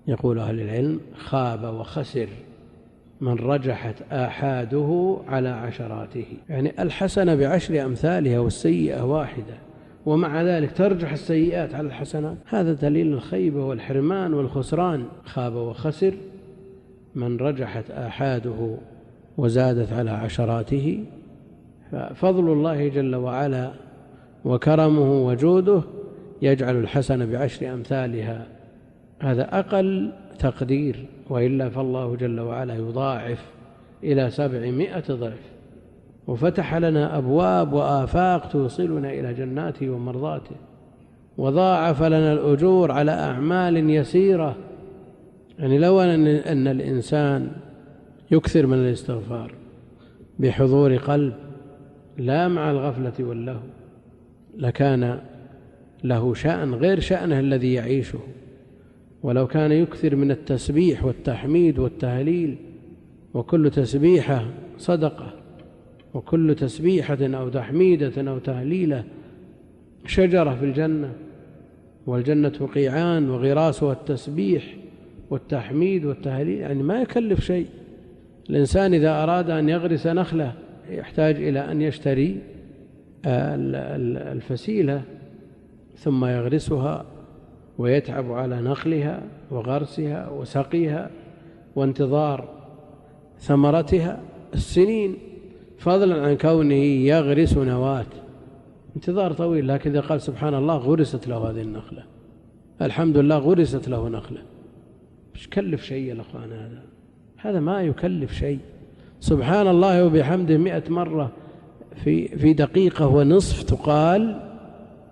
يقول أهل العلم: خاب وخسر من رجحت آحاده على عشراته. يعني الحسنة بعشر أمثالها والسيئة واحدة، ومع ذلك ترجح السيئات على الحسنات. هذا دليل الخيبة والحرمان والخسران. خاب وخسر من رجحت آحاده وزادت على عشراته. ففضل الله جل وعلا وكرمه وجوده يجعل الحسنة بعشر أمثالها، هذا أقل تقدير، وإلا فالله جل وعلا يضاعف إلى 700 ضعف، وفتح لنا أبواب وآفاق توصلنا إلى جناته ومرضاته، وضاعف لنا الأجور على أعمال يسيرة. يعني لو أن الإنسان يكثر من الاستغفار بحضور قلب لا مع الغفلة واللهو لكان له شأن غير شأنه الذي يعيشه. ولو كان يكثر من التسبيح والتحميد والتهليل، وكل تسبيحة صدقة، وكل تسبيحة أو تحميدة أو تهليلة شجرة في الجنة، والجنة قيعان وغراسها التسبيح والتحميد والتهليل. يعني ما يكلف شيء. الإنسان إذا أراد أن يغرس نخلة يحتاج إلى أن يشتري الفسيلة ثم يغرسها ويتعب على نخلها وغرسها وسقيها وانتظار ثمرتها السنين، فضلا عن كونه يغرس نواة، انتظار طويل. لكن إذا قال سبحان الله غرست له هذه النخلة، الحمد لله غرست له نخلة، مش كلف شيء يا الأخوان. هذا ما يكلف شيء. سبحان الله وبحمده 100 مرة في دقيقة ونصف تقال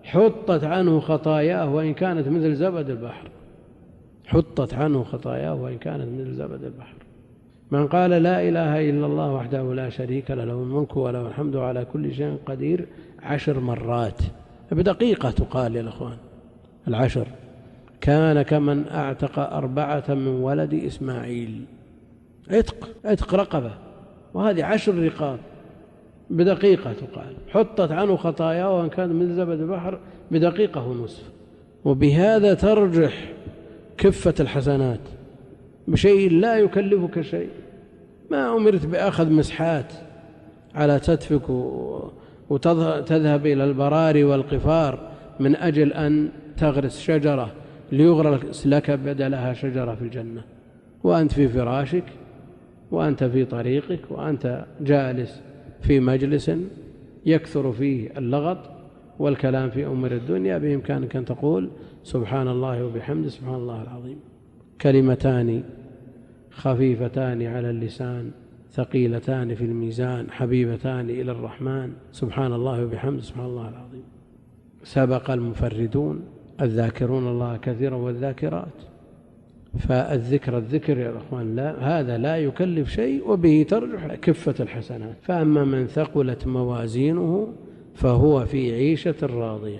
حطت عنه خطاياه وإن كانت مثل زبد البحر. حطت عنه خطاياه وإن كانت مثل زبد البحر. من قال لا إله إلا الله وحده لا شريك له، له الملك وله الحمد على كل شيء قدير 10 مرات بدقيقة تقال يا الأخوان. 10 كان كمن أعتق 4 من ولد إسماعيل. عتق رقبة، وهذه 10 رقاب بدقيقة تقال. حطت عنه خطاياه وإن كان من زبد البحر بدقيقة ونصف. وبهذا ترجح كفة الحسنات بشيء لا يكلفك شيء. ما أمرت بأخذ مسحات على تدفك وتذهب إلى البراري والقفار من أجل أن تغرس شجرة ليغرس لك بدلها شجرة في الجنة، وأنت في فراشك، وأنت في طريقك، وأنت جالس في مجلس يكثر فيه اللغط والكلام في أمور الدنيا، بإمكانك أن تقول سبحان الله وبحمده سبحان الله العظيم. كلمتان خفيفتان على اللسان ثقيلتان في الميزان حبيبتان إلى الرحمن، سبحان الله وبحمده سبحان الله العظيم. سبق المفردون الذاكرون الله كثيرا والذاكرات. فالذكر يا أخوان لا، هذا لا يكلف شيء، وبه ترجح كفة الحسنات. فأما من ثقلت موازينه فهو في عيشة راضية.